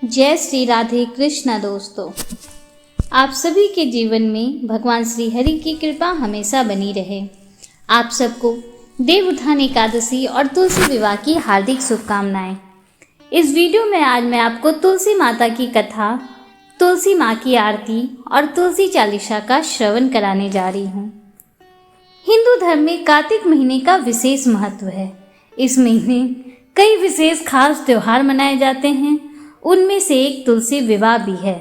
जय श्री राधे कृष्णा। दोस्तों, आप सभी के जीवन में भगवान श्री हरि की कृपा हमेशा बनी रहे। आप सबको देव उठान एकादशी और तुलसी विवाह की हार्दिक शुभकामनाएं। इस वीडियो में आज मैं आपको तुलसी माता की कथा, तुलसी माँ की आरती और तुलसी चालीसा का श्रवण कराने जा रही हूँ। हिंदू धर्म में कार्तिक महीने का विशेष महत्व है। इस महीने कई विशेष खास त्योहार मनाए जाते हैं। उनमें से एक तुलसी विवाह भी है।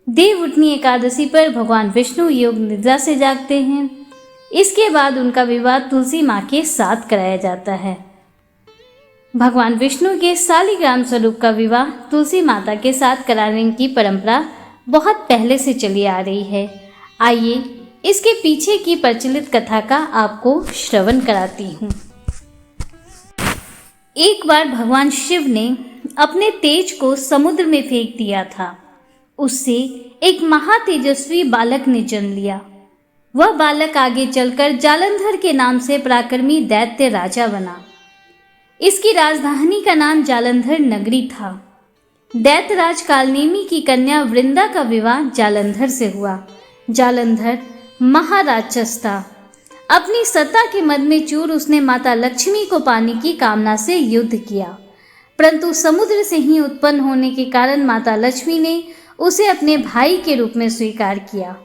देव उठनी एकादशी पर भगवान विष्णु योग निद्रा से जागते हैं। इसके बाद उनका विवाह तुलसी माँ के साथ कराया जाता है। भगवान विष्णु के शालिग्राम स्वरूप का विवाह तुलसी माता के साथ कराने की परंपरा बहुत पहले से चली आ रही है। आइए इसके पीछे की प्रचलित कथा का आपको श्रवण कराती हूँ। एक बार भगवान शिव ने अपने तेज को समुद्र में फेंक दिया था। उससे एक महातेजस्वी बालक ने जन्म लिया। वह बालक आगे चलकर जालंधर के नाम से पराक्रमी दैत्य राजा बना। इसकी राजधानी का नाम जालंधर नगरी था। दैत्यराज कालनेमी की कन्या वृंदा का विवाह जालंधर से हुआ। जालंधर महाराक्षस था। अपनी सत्ता के मद में चूर उसने माता लक्ष्मी को पाने की कामना से युद्ध किया, परंतु समुद्र से ही उत्पन्न होने के कारण माता लक्ष्मी ने उसे अपने भाई के रूप में स्वीकार किया।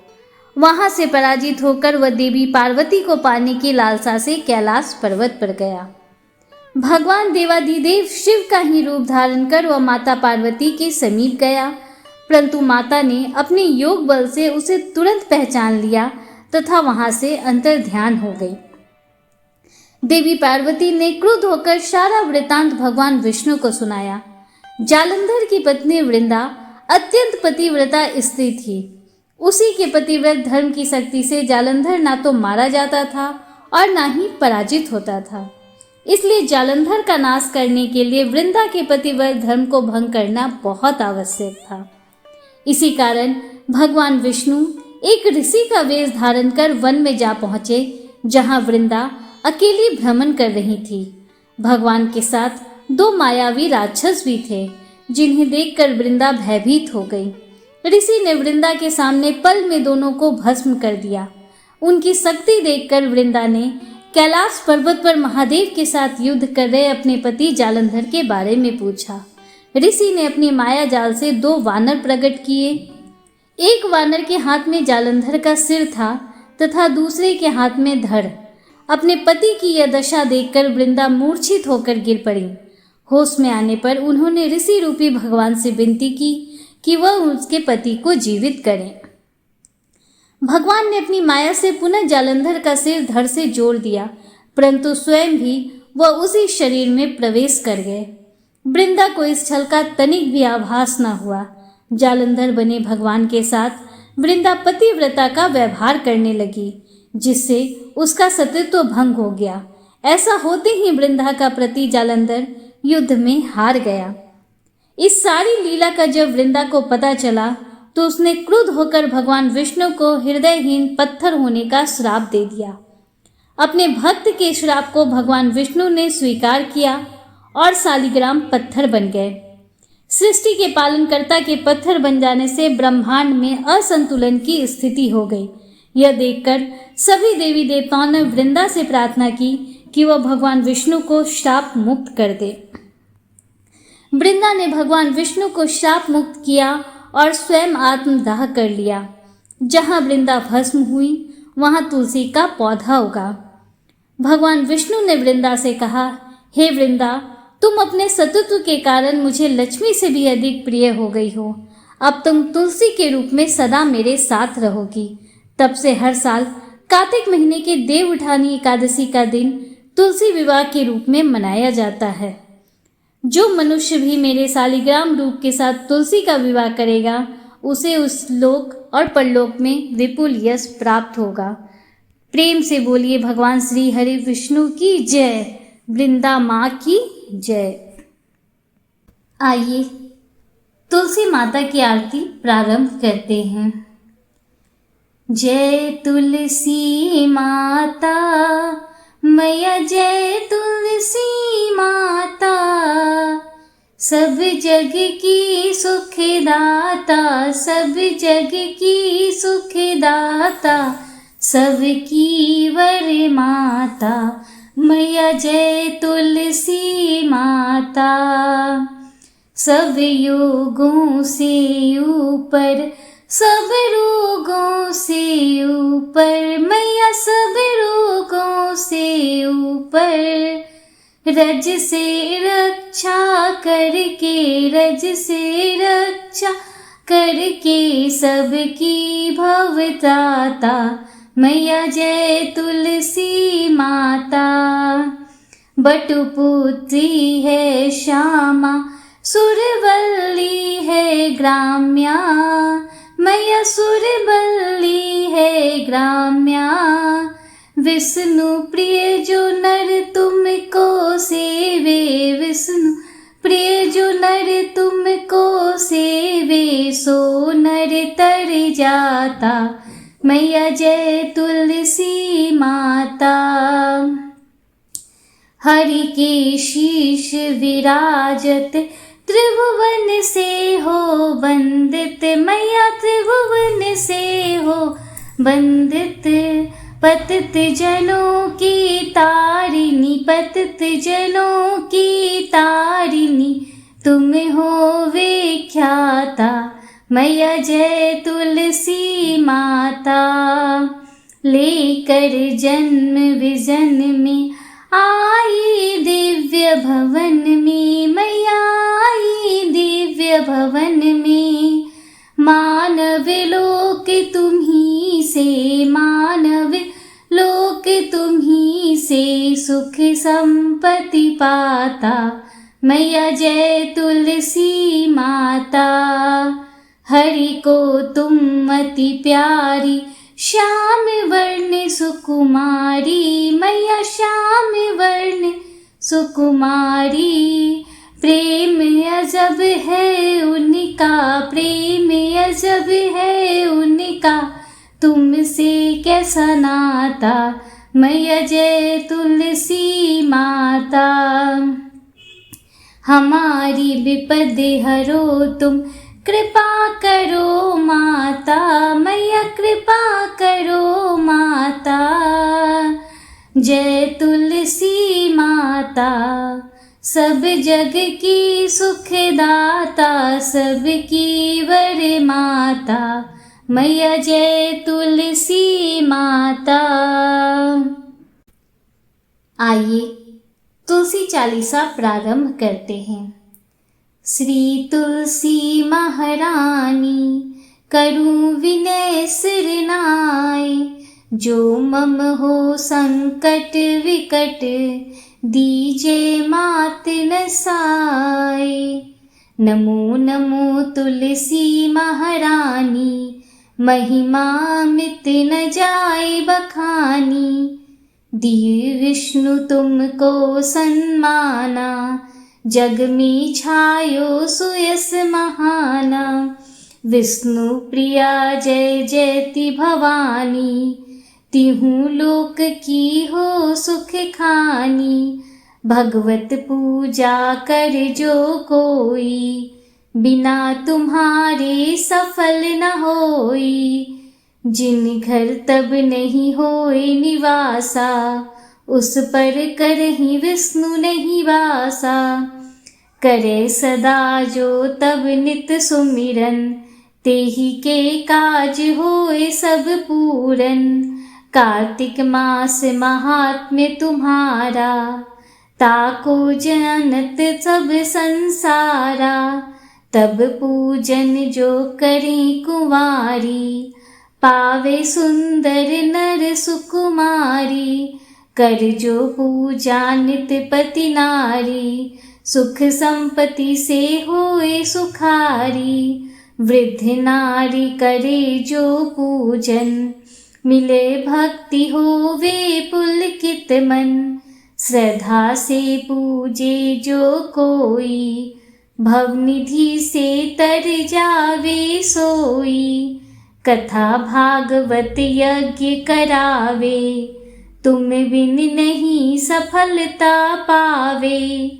वहां से पराजित होकर वह देवी पार्वती को पाने की लालसा से कैलाश पर्वत पर गया। भगवान देवाधिदेव शिव का ही रूप धारण कर वह माता पार्वती के समीप गया, परंतु माता ने अपने योग बल से उसे तुरंत पहचान लिया तथा वहां से अंतर ध्यान हो गई। देवी पार्वती ने क्रुद्ध होकर सारा वृतांत भगवान विष्णु को सुनाया। जालंधर की पत्नी वृंदा अत्यंत पतिव्रता स्त्री थी। उसी के पतिव्रत धर्म की शक्ति से जालंधर ना तो मारा जाता था और ना ही पराजित होता था। इसलिए जालंधर का नाश करने के लिए वृंदा के पतिव्रत धर्म को भंग करना बहुत आवश्यक था। इसी कारण भगवान विष्णु एक ऋषि का वेश धारण कर वन में जा पहुंचे, जहां वृंदा अकेली भ्रमण कर रही थी। भगवान के साथ दो मायावी राक्षस भी थे, जिन्हें देखकर वृंदा भयभीत हो गई। ऋषि ने वृंदा के सामने पल में दोनों को भस्म कर दिया। उनकी शक्ति देखकर वृंदा ने कैलाश पर्वत पर महादेव के साथ युद्ध कर रहे अपने पति जालंधर के बारे में पूछा। ऋषि ने अपनी माया जाल से दो वानर प्रकट किए। एक वानर के हाथ में जालंधर का सिर था तथा दूसरे के हाथ में धड़। अपने पति की यह दशा देखकर वृंदा मूर्छित होकर गिर पड़ी। होश में आने पर उन्होंने ऋषि रूपी भगवान से विनती की कि वह उसके पति को जीवित करें। भगवान ने अपनी माया से पुनः जालंधर का सिर धड़ से जोड़ दिया, परंतु स्वयं भी वह उसी शरीर में प्रवेश कर गए। वृंदा को इस छल का तनिक भी आभास न हुआ। जालंधर बने भगवान के साथ वृंदा पतिव्रता का व्यवहार करने लगी, जिससे उसका सतीत्व भंग हो गया। ऐसा होते ही वृंदा का प्रति जालंधर युद्ध में हार गया। इस सारी लीला का जब वृंदा को पता चला तो उसने क्रुद्ध होकर भगवान विष्णु को हृदयहीन पत्थर होने का श्राप दे दिया। अपने भक्त के श्राप को भगवान विष्णु ने स्वीकार किया और शालिग्राम पत्थर बन गए। सृष्टि के पालनकर्ता के पत्थर बन जाने से ब्रह्मांड में असंतुलन की स्थिति हो गई। यह देखकर सभी देवी देवताओं ने वृंदा से प्रार्थना की कि वह भगवान विष्णु को श्राप मुक्त कर दे। वृंदा ने भगवान विष्णु को श्राप मुक्त किया और स्वयं आत्मदाह कर लिया। जहां वृंदा भस्म हुई वहां तुलसी का पौधा उगा। भगवान विष्णु ने वृंदा से कहा, हे वृंदा, तुम अपने सतत्व के कारण मुझे लक्ष्मी से भी अधिक प्रिय हो गई हो। अब तुम तुलसी के रूप में सदा मेरे साथ रहोगी। तब से हर साल कार्तिक महीने के देव उठानी एकादशी का दिन तुलसी विवाह के रूप में मनाया जाता है। जो मनुष्य भी मेरे शालिग्राम रूप के साथ तुलसी का विवाह करेगा, उसे उस लोक और परलोक में विपुल यश प्राप्त होगा। प्रेम से बोलिए भगवान श्री हरि विष्णु की जय, वृंदा माँ की जय। आइए तुलसी माता की आरती प्रारंभ करते हैं। जय तुलसी माता मैया, जय तुलसी माता, सब जग की सुखदाता, सब जग की सुखदाता, सबकी वर माता, मैया जय तुलसी माता। सब योगों से ऊपर, सब रोगों से ऊपर, मैया सब रोगों से ऊपर, रज से रक्षा करके, रज से रक्षा करके, सबकी भवताता, मैया जय तुलसी माता। बटुपुत्री है श्यामा, सुरवल्ली है ग्राम्या, मैया सुरवल्ली है ग्राम्या। विष्णु प्रिय जो नर तुमको सेवे, विष्णु प्रिय जो नर तुमको सेवे, सो नर तर जाता, मैया जय तुलसी माता। हरि के शीश विराजत, त्रिभुवन से हो वंदित, मैया त्रिभुवन से हो वंदित। पतित जनों की तारिणी, पतित जनों की तारिणी, तुम हो विख्याता, मैया जय तुलसी माता। लेकर जन्म विजन में आई दिव्य भवन में, मैया आई दिव्य भवन में। मानव लोक तुम्ही से, मानव लोक तुम्ही से, सुख संपत्ति पाता, मैया जय तुलसी माता। हरि को तुम अति प्यारी, श्याम वर्ण सुकुमारी, मैया श्याम वर्ण सुकुमारी। प्रेम अजब है उनका, प्रेम अजब है उनका, तुमसे कैसा नाता, मैया जय तुलसी माता। हमारी विपद हरो तुम, कृपा करो माता, मैया कृपा करो माता। जय तुलसी माता, सब जग की सुखदाता, सबकी वर माता, मैया जय तुलसी माता। आइए तुलसी चालीसा प्रारंभ करते हैं। श्री तुलसी महारानी करूं विनय सिर नाय, जो मम हो संकट विकट, दीजे मात न साय। नमो नमो तुलसी महारानी, महिमा मित न जाए बखानी। दिए विष्णु तुमको सन्माना, जग में छायो सुयस महाना। विष्णु प्रिया जय जयति भवानी, तिहु लोक की हो सुख खानी। भगवत पूजा कर जो कोई, बिना तुम्हारे सफल न होई। जिन घर तब नहीं होए निवासा, उस पर करहि विष्णु नहीं वासा। करे सदा जो तब नित सुमिरन, तेहि के काज होए सब पूरन। कार्तिक मास महात्म्य तुम्हारा, ताको जानत सब संसारा। तब पूजन जो करें कुंवारी, पावे सुंदर नर सुकुमारी। कर जो पूजा नित पति नारी, सुख संपत्ति से होए सुखारी। वृद्ध नारी करे जो पूजन, मिले भक्ति होवे पुलकित मन। श्रद्धा से पूजे जो कोई, भवनिधि से तर जावे सोई। कथा भागवत यज्ञ करावे, तुम बिन नहीं सफलता पावे।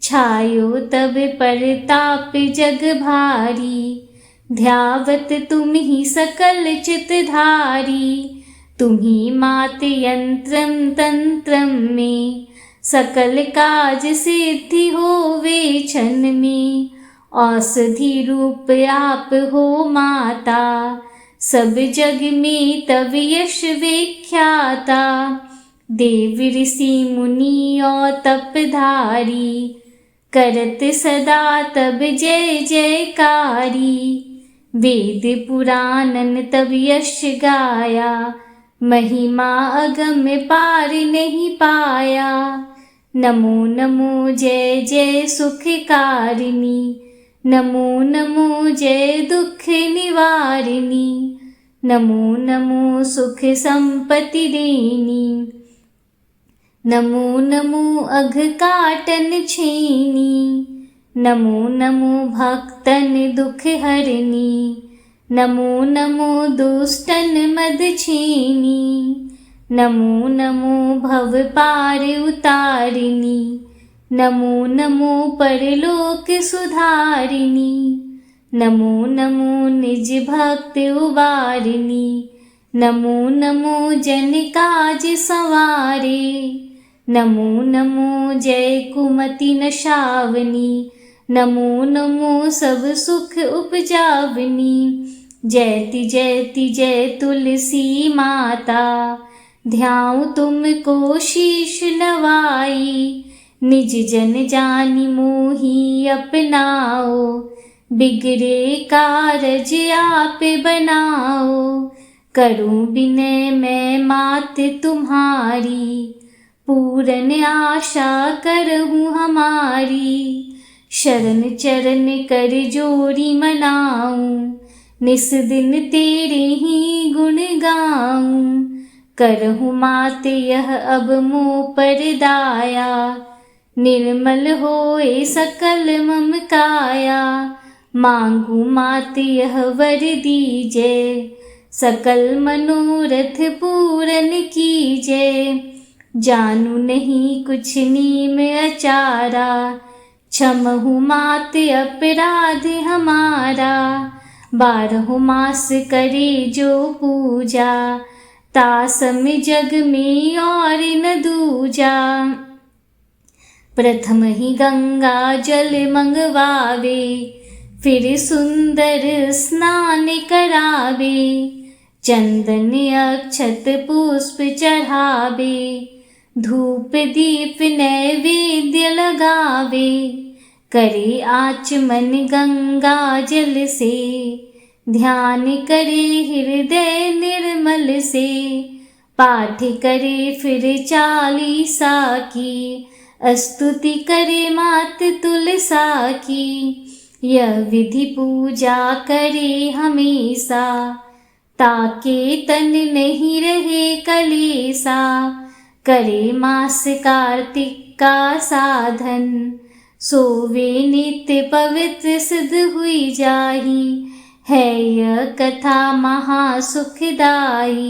छायो तब परताप जग भारी, ध्यावत तुम ही सकल चितधारी। तुम्ही मात यंत्रम तंत्रम में, सकल काज सिद्धि होवे क्षण में। औषधि रूप आप हो माता, सब जग में तब यश विख्याता। देव ऋषि मुनि और तपधारी, करत सदा तब जय जयकारी। वेद पुराणन तब यश गाया, महिमा अगम पार नहीं पाया। नमो नमो जय जय सुखकारिणी, नमो नमो जय दुख निवारिणी। नमो नमो सुख संपत्ति देनी, नमो नमो अघ काटन छेनी। नमो नमो भक्तन दुख हरनी, नमो नमो दुष्टन मद छेनी। नमो नमो भव पार उतारिणी, नमो नमो परलोक सुधारिणी। नमो नमो निज भक्त उबारिणी, नमो नमो जन काज संवारे। नमो नमो जय कुमति नशावनी, नमो नमो सब सुख उपजावनी। जयति जयति जय तुलसी माता, ध्याऊं तुमको शीश नवाई। निज जन जानि मोहि अपनाओ, बिगड़े कारज आप बनाओ। करूं विनय मैं मात तुम्हारी, पूरन आशा करहूँ हमारी। शरण चरण कर जोड़ी मनाऊं, निस दिन तेरे ही गुण गाऊं। करहूँ मात यह अब मोह पर दाया, निर्मल होए सकल मम काया। मांगू मात यह वर दीजे, सकल मनोरथ पूरन कीजे। जानू नहीं कुछ नीम अचारा, क्षमहु मात अपराध हमारा। 12 मास करे जो पूजा, तासम जग में और न दूजा। प्रथम ही गंगा जल मंगवावे, फिर सुंदर स्नान करावे। चंदन अक्षत पुष्प चढ़ावे, धूप दीप नैवेद्य लगावे। करे आचमन गंगा जल से, ध्यान करे हृदय निर्मल से। पाठ करे फिर 40 की, स्तुति करे मात तुलसा की। यह विधि पूजा करे हमेशा, ताके तन नहीं रहे कलेसा। करे मास कार्तिक का साधन, सोवे नित्य पवित्र सिद्ध हुई जाही। है यह कथा महासुखदाई,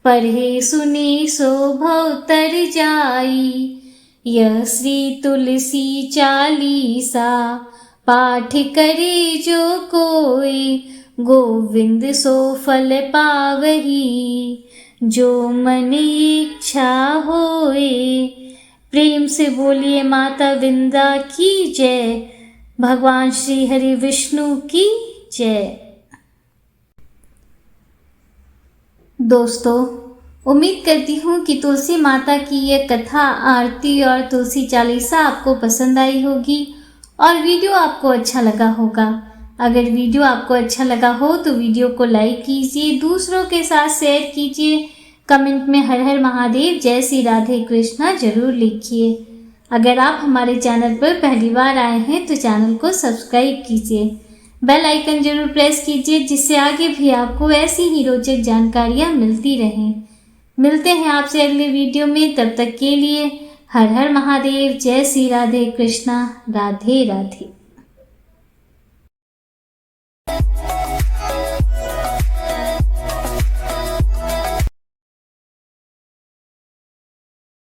पढ़े सुने सो भव तर जाई। यह श्री तुलसी चालीसा, पाठ करे जो कोई। गोविंद सो फल पावही, जो मन इच्छा होए। प्रेम से बोलिए माता विंदा की जय, भगवान श्री हरि विष्णु की जय। दोस्तों, उम्मीद करती हूँ कि तुलसी माता की यह कथा, आरती और तुलसी चालीसा आपको पसंद आई होगी और वीडियो आपको अच्छा लगा होगा। अगर वीडियो आपको अच्छा लगा हो तो वीडियो को लाइक कीजिए, दूसरों के साथ शेयर कीजिए। कमेंट में हर हर महादेव, जय श्री राधे कृष्णा जरूर लिखिए। अगर आप हमारे चैनल पर पहली बार आए हैं तो चैनल को सब्सक्राइब कीजिए, बेल आइकन जरूर प्रेस कीजिए, जिससे आगे भी आपको ऐसी ही रोचक जानकारियाँ मिलती रहें। मिलते हैं आपसे अगले वीडियो में, तब तक के लिए हर हर महादेव, जय श्री राधे कृष्णा, राधे राधे।